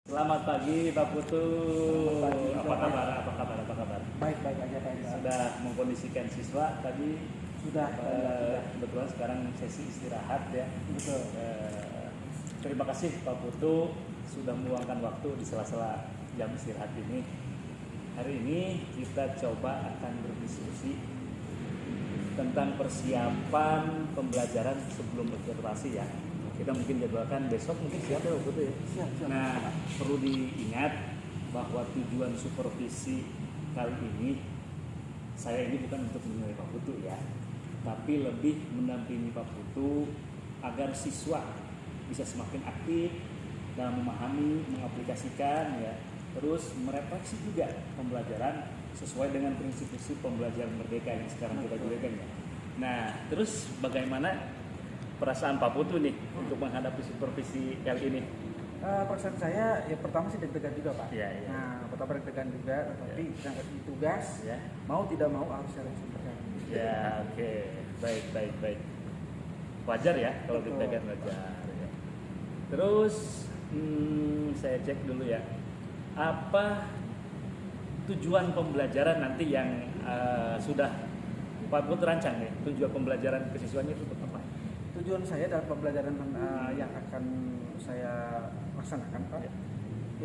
Selamat pagi Pak Putu. Selamat pagi, Apa Pak. kabar? Apa kabar? Apa kabar? Baik-baik aja Pak Indra. Sudah mengkondisikan siswa tadi. Sudah, Pak Indra, sudah. Kebetulan sekarang sesi istirahat ya. Betul. Terima kasih Pak Putu sudah meluangkan waktu di sela-sela jam istirahat ini. Hari ini kita coba akan berdiskusi tentang persiapan pembelajaran sebelum observasi ya. Kita mungkin jadwalkan besok, mungkin siap ya Pak Putu ya. Siap. Nah, perlu diingat bahwa tujuan supervisi kali ini saya ini bukan untuk menilai Pak Putu ya, tapi lebih mendampingi Pak Putu agar siswa bisa semakin aktif dalam memahami, mengaplikasikan ya, terus merefleksi juga pembelajaran sesuai dengan prinsip-prinsip pembelajaran merdeka yang sekarang kita gunakan ya. Nah, terus bagaimana perasaan Pak Putu nih untuk menghadapi supervisi kali ini? Perasaan saya ya pertama sih deg-degan juga Pak. Iya, iya. Nah, pertama deg-degan juga, tapi berangkat di tugas, Ya. mau tidak mau harus saya laksanakan. Ya, oke. Baik. Wajar ya kalau Betul. deg-degan, wajar ya. Terus saya cek dulu ya. Apa tujuan pembelajaran nanti yang sudah Pak Putu rancang ya? Tujuan pembelajaran ke siswanya itu apa? Tujuan saya dalam pembelajaran yang akan saya laksanakan Pak, Ya.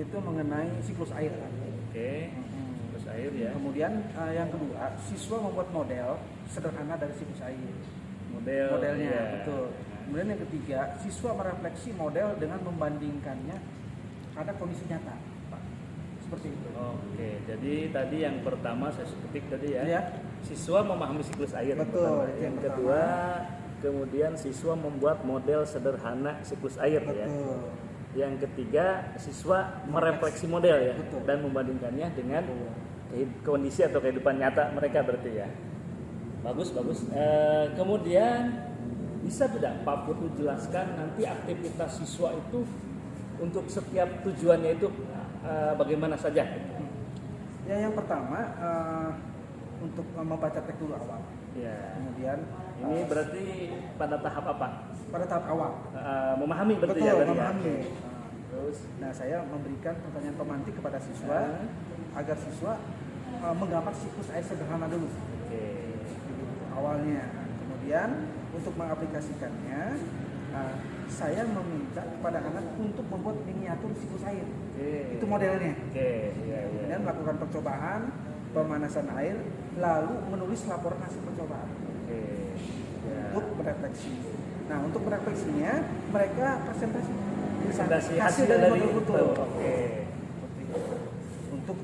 itu mengenai siklus air Pak. Oke. Terus air ya. Kemudian yang kedua, siswa membuat model sederhana dari siklus air. Modelnya, ya. betul. Kemudian yang ketiga, siswa merefleksi model dengan membandingkannya pada kondisi nyata, Pak. Seperti itu. Oke, jadi tadi yang pertama saya ketik tadi ya. Ya. Siswa memahami siklus air. Betul, Pertama. itu Yang yang kedua, kemudian siswa membuat model sederhana siklus air ya. Betul. Yang ketiga, siswa merefleksi model ya. Betul. Dan membandingkannya dengan Betul. kondisi atau kehidupan nyata mereka berarti ya. Bagus. Kemudian bisa tidak Pak Putu jelaskan nanti aktivitas siswa itu untuk setiap tujuannya itu bagaimana saja? Ya, yang pertama untuk membaca teks dulu awal. Ya. Kemudian Ini berarti pada tahap apa? pada tahap awal. Memahami berarti Betul, ya tadi memahami. ya. Terus Nah, saya memberikan pertanyaan pemantik kepada siswa agar siswa menggambar siklus air sederhana dulu. oke. Awalnya. Kemudian untuk mengaplikasikannya, saya meminta kepada anak untuk membuat miniatur siklus air. Oke. Itu modelnya. Oke, iya. Kemudian melakukan percobaan, pemanasan air, lalu menulis laporan hasil percobaan Oke. Ya. untuk merefleksi. Nah, untuk merefleksinya mereka presentasi Hasil dari model itu. betul. Oke. Seperti itu. Untuk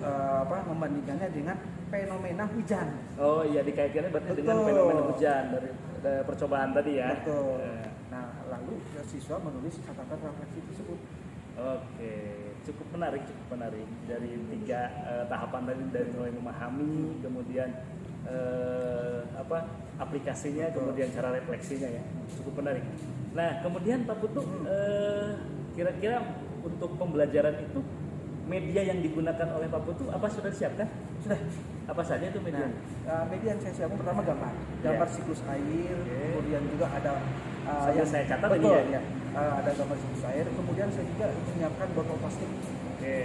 membandingkannya dengan fenomena hujan. Oh iya, dikaitkannya berarti dengan Betul. fenomena hujan dari percobaan tadi ya. Betul. Eh, Nah, lalu siswa menulis catatan refleksi tersebut. Oke, cukup menarik. Dari tiga tahapan tadi, dari mulai memahami, kemudian aplikasinya, Betul. kemudian cara refleksinya ya, cukup menarik. Nah, kemudian Pak Putu, kira-kira untuk pembelajaran itu media yang digunakan oleh Pak Putu apa sudah disiapkan? Sudah. Apa saja itu media? Nah, media yang saya siapkan pertama gambar siklus air, Oke. kemudian juga ada Saya catat betul, ini ya. ada gambar siklus air, kemudian saya juga menyiapkan botol plastik, Oke,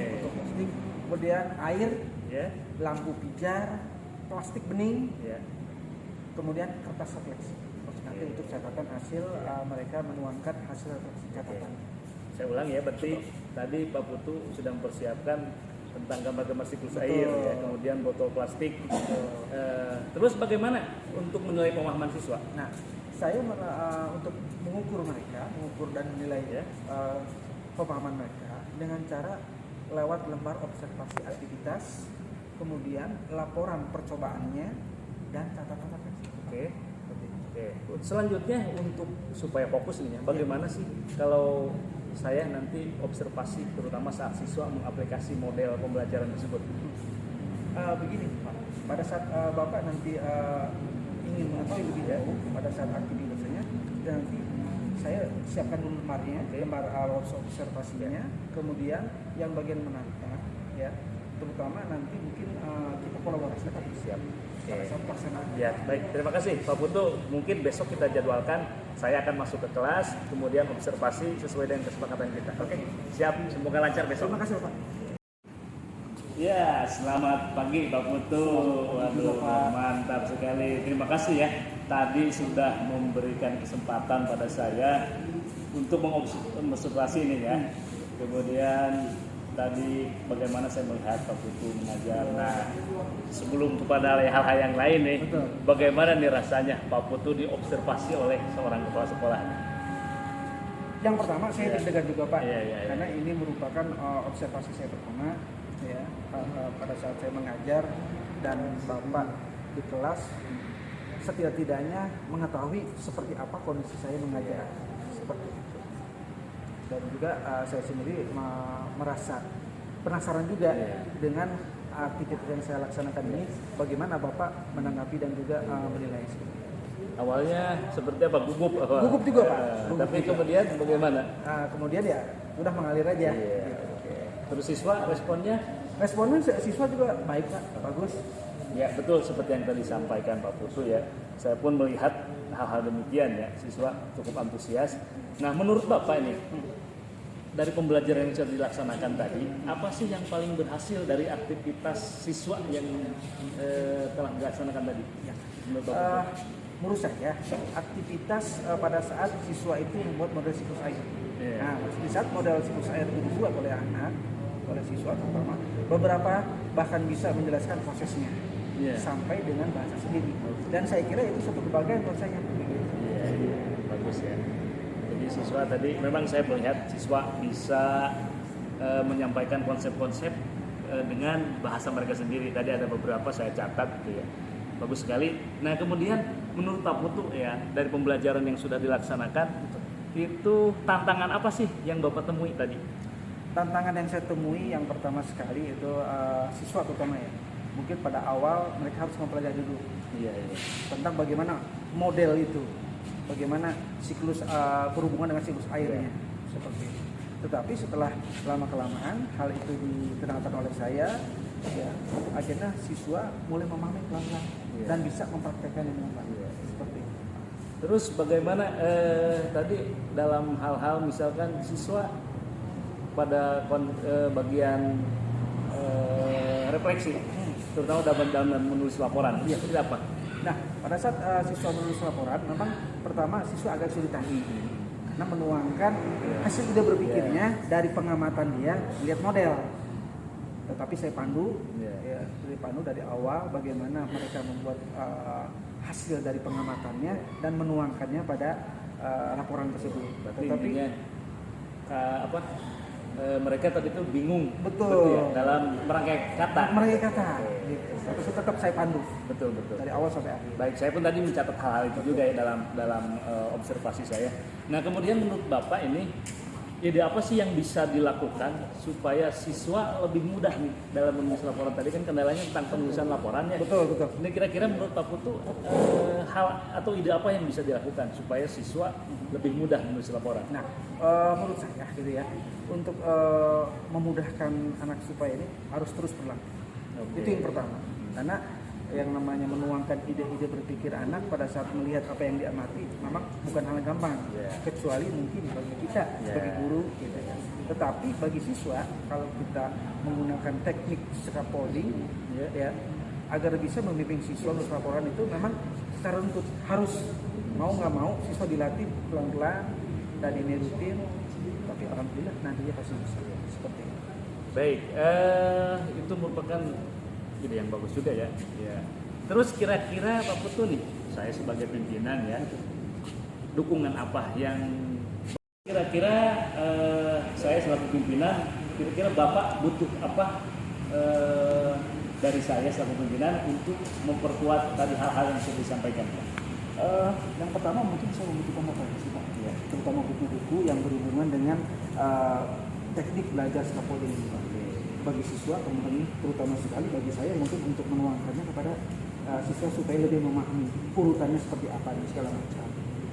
kemudian air, ya, lampu pijar, plastik bening, ya. kemudian kertas refleksi. Nanti Oke. untuk catatan hasil mereka menuangkan hasil refleksi catatan. Saya ulang ya, berarti tadi Pak Putu sudah mempersiapkan tentang gambar-gambar siklus Betul. air ya, kemudian botol plastik. Terus bagaimana untuk menilai pemahaman siswa? Nah, saya untuk mengukur dan menilai Ya. pemahaman mereka dengan cara lewat lembar observasi aktivitas, kemudian laporan percobaannya dan catatan refleksi. Oke. Selanjutnya untuk supaya fokus nih ya, bagaimana sih kalau saya nanti observasi terutama saat siswa mengaplikasi model pembelajaran tersebut? Begini Pak, pada saat Bapak nanti ingin mengetahui lebih jauh pada saat aktivitasnya, nanti saya siapkan dulu lembar observasinya, kemudian yang bagian menata ya, terutama nanti mungkin kita kolaborasi Siap. pada saat pelaksanaan. Ya, baik. Terima kasih Pak Putu. Mungkin besok kita jadwalkan Saya akan masuk ke kelas, kemudian observasi sesuai dengan kesepakatan kita. Oke, siap. Semoga lancar besok. Terima kasih Pak. Ya, selamat pagi Pak Putu. Waduh, mantap sekali. Terima kasih ya. Tadi sudah memberikan kesempatan pada saya untuk mengobservasi ini ya. Kemudian tadi bagaimana saya melihat Pak Putu mengajar. Nah, sebelum kepada hal-hal yang lain nih, Betul. bagaimana nih rasanya Pak Putu diobservasi oleh seorang kepala sekolah? Yang pertama saya Ya. deg-degan juga Pak, Ya. karena ini merupakan observasi saya pertama ya pada saat saya mengajar dan Bapak di kelas setidak-tidaknya mengetahui seperti apa kondisi saya mengajar seperti itu. Dan juga saya sendiri merasa penasaran juga Ya. dengan aktivitas yang saya laksanakan ini, bagaimana Bapak menanggapi dan juga menilai seperti itu. Awalnya seperti apa? Gugup? Gugup juga, Pak. Gugup Tapi juga. kemudian bagaimana? Kemudian ya udah mengalir aja. Iya. Gitu. Terus siswa responnya? Responnya siswa juga baik Pak, bagus. Ya betul seperti yang tadi disampaikan Pak Putu ya. Saya pun melihat hal-hal demikian ya. Siswa cukup antusias. Nah menurut Bapak ini dari pembelajaran yang sudah dilaksanakan tadi, apa sih yang paling berhasil dari aktivitas siswa yang telah dilaksanakan tadi? Ya. Menurut Bapak? Menurut saya aktivitas pada saat siswa itu membuat model siklus air. Iya. Nah, di saat model siklus air itu dibuat oleh anak, oleh siswa terutama, beberapa bahkan bisa menjelaskan prosesnya Iya. sampai dengan bahasa sendiri. Dan saya kira itu suatu kebahagiaan buat saya. Iya, bagus ya. Jadi siswa tadi memang saya melihat siswa bisa menyampaikan konsep-konsep dengan bahasa mereka sendiri. Tadi ada beberapa saya catat gitu ya. Bagus sekali. Nah kemudian menurut Pak Putu ya dari pembelajaran yang sudah dilaksanakan itu tantangan apa sih yang Bapak temui tadi? Tantangan yang saya temui yang pertama sekali itu siswa terutama ya. Mungkin pada awal mereka harus mempelajari dulu Iya. tentang bagaimana model itu, bagaimana siklus berhubungan dengan siklus airnya seperti itu. Tetapi setelah lama-kelamaan hal itu diterangkan oleh saya, ya akhirnya siswa mulai memahami pelan-pelan dan bisa mempraktekkan dengan baik. Iya. Seperti itu. Terus bagaimana tadi dalam hal-hal misalkan siswa pada bagian refleksi, terutama dalam menulis laporan, Iya. seperti apa? Nah, pada saat siswa menulis laporan, memang pertama siswa agak kesulitan karena menuangkan hasil ide berpikirnya dari pengamatan dia lihat model. Tetapi saya pandu, Iya. saya pandu dari awal bagaimana mereka membuat hasil dari pengamatannya dan menuangkannya pada laporan tersebut. Berarti Tetapi intinya mereka tadi itu bingung, betul ya, dalam merangkai kata. mereka kata, gitu. Tapi tetap saya pandu Betul. dari awal sampai akhir. Baik, saya pun tadi mencatat hal-hal itu juga ya dalam observasi saya. Nah, kemudian menurut Bapak ini ide apa sih yang bisa dilakukan supaya siswa lebih mudah nih dalam menulis laporan? Tadi kan kendalanya tentang penulisan laporannya. Betul. Ini kira-kira menurut Pak Putu hal atau ide apa yang bisa dilakukan supaya siswa lebih mudah menulis laporan? Nah, menurut saya gitu ya, untuk memudahkan anak supaya ini harus terus berlaku. Oke. Itu yang pertama. Karena yang namanya menuangkan ide-ide berpikir anak pada saat melihat apa yang diamati memang bukan hal yang gampang. Yeah. Kecuali mungkin bagi kita sebagai Yeah. guru gitu ya. Tetapi bagi siswa kalau kita menggunakan teknik scaffolding ya agar bisa membimbing siswa untuk laporan itu memang secara runtut harus mau nggak mau siswa dilatih pelan-pelan dan ini rutin, tapi alhamdulillah nantinya pasti bisa seperti itu. Baik, itu merupakan ide yang bagus juga ya. Terus kira-kira Pak Putu nih, saya sebagai pimpinan ya, dukungan apa yang kira-kira saya selaku pimpinan, kira-kira Bapak butuh apa dari saya selaku pimpinan untuk memperkuat tadi hal-hal yang sudah disampaikan? Yang pertama mungkin saya membutuhkan referensi Pak, Ya. terutama buku-buku yang berhubungan dengan teknik belajar scaffolding ini Pak. Bagi siswa teman-teman, terutama sekali bagi saya mungkin untuk menuangkannya kepada siswa supaya lebih memahami urutannya seperti apa dan segala macam.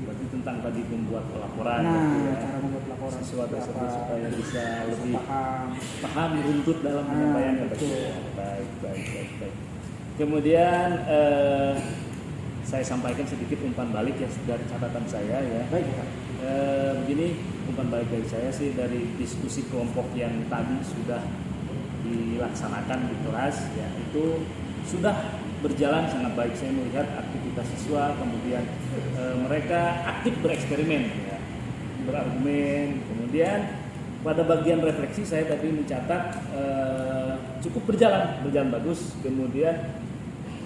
Berarti tentang tadi membuat laporan, Nah, gitu ya. cara membuat laporan Siswa seperti tersebut apa, supaya bisa lebih paham. runtut dalam penyampaiannya. betul. Baik. Kemudian saya sampaikan sedikit umpan balik ya dari catatan saya ya. Baik Pak. Begini, umpan balik dari saya sih dari diskusi kelompok yang tadi sudah dilaksanakan di kelas ya, itu sudah berjalan sangat baik. Saya melihat aktivitas siswa, kemudian mereka aktif bereksperimen ya, berargumen, kemudian pada bagian refleksi saya tadi mencatat cukup berjalan bagus, kemudian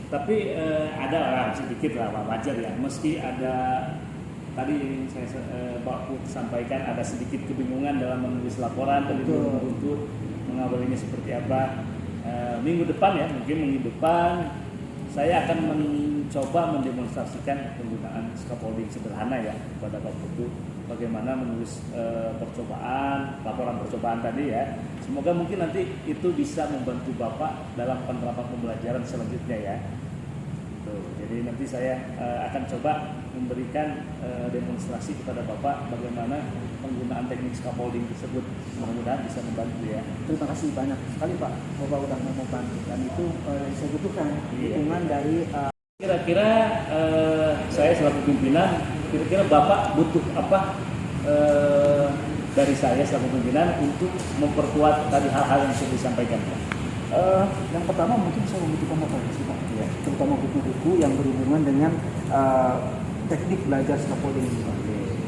tapi ada sedikit lah wajar ya, meski ada tadi saya Pak Put sampaikan ada sedikit kebingungan dalam menulis laporan tadi untuk mengawalinya seperti apa. Minggu depan ya, mungkin minggu depan saya akan mencoba mendemonstrasikan penggunaan scaffolding sederhana ya kepada Pak Putu, bagaimana menulis laporan percobaan tadi ya. Semoga mungkin nanti itu bisa membantu Bapak dalam penerapan pembelajaran selanjutnya ya. Tuh, jadi nanti saya akan coba memberikan demonstrasi kepada Bapak bagaimana penggunaan teknik scaffolding tersebut. Mudah-mudahan bisa membantu ya. Terima kasih banyak sekali Pak, Bapak udah mau membantu, dan itu saya butuhkan dukungan dari kira-kira saya selaku pimpinan, kira-kira Bapak butuh apa dari saya selaku pimpinan untuk memperkuat tadi hal-hal yang sudah disampaikan Pak? Yang pertama mungkin saya membutuhkan motivasi Pak, ya, terutama buku-buku yang berhubungan dengan teknik belajar scaffolding ini Pak.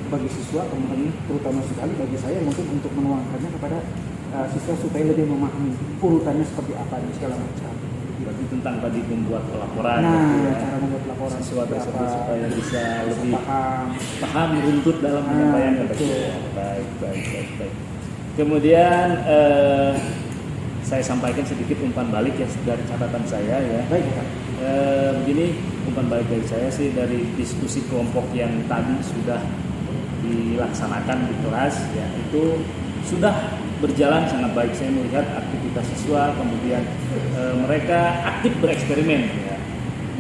Bagi siswa, teman-teman, terutama sekali bagi saya mungkin untuk menuangkannya kepada siswa supaya lebih memahami urutannya seperti apa dan segala macam. Berarti tentang tadi membuat pelaporan, nah, cara membuat laporan siswa tersebut supaya bisa lebih paham runtut dalam penyampaiannya. Baik. Kemudian saya sampaikan sedikit umpan balik ya dari catatan saya ya. Baik Pak. Begini, umpan balik dari saya sih dari diskusi kelompok yang tadi sudah dilaksanakan di kelas ya, itu sudah berjalan sangat baik. Saya melihat aktivitas siswa, kemudian mereka aktif bereksperimen ya,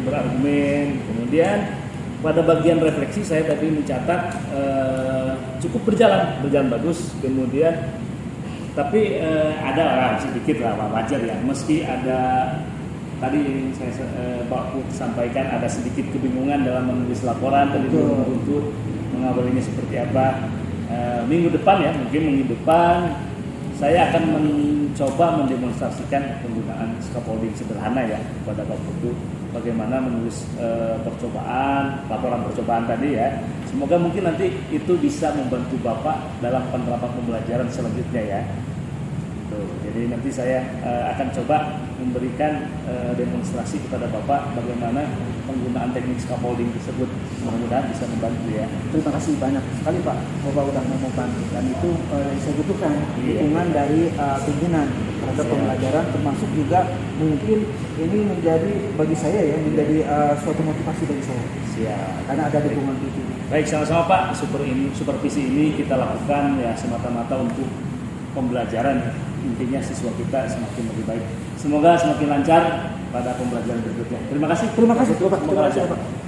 berargumen, kemudian pada bagian refleksi saya tadi mencatat cukup berjalan bagus, kemudian tapi ada sedikit lah wajar ya, meski ada tadi saya Pak Put sampaikan ada sedikit kebingungan dalam menulis laporan tadi untuk mengawalinya seperti apa. Minggu depan ya, mungkin minggu depan saya akan mencoba mendemonstrasikan penggunaan scaffolding sederhana ya kepada Pak Putu, bagaimana menulis laporan percobaan tadi ya. Semoga mungkin nanti itu bisa membantu Bapak dalam penerapan pembelajaran selanjutnya ya. Tuh, jadi nanti saya akan coba memberikan demonstrasi kepada Bapak bagaimana penggunaan teknik scaffolding tersebut. Mudah-mudahan bisa membantu ya. Terima kasih banyak sekali Pak, Bapak udah mau membantu, dan itu saya butuhkan dukungan dari pimpinan terhadap pembelajaran, termasuk juga mungkin ini menjadi bagi saya ya, menjadi suatu motivasi bagi saya. Siap. Karena ada dukungan itu. Baik, sama-sama Pak. Supervisi ini kita lakukan ya semata-mata untuk pembelajaran. Intinya siswa kita semakin lebih baik. Semoga semakin lancar pada pembelajaran berikutnya. Terima kasih. Terima kasih Bapak.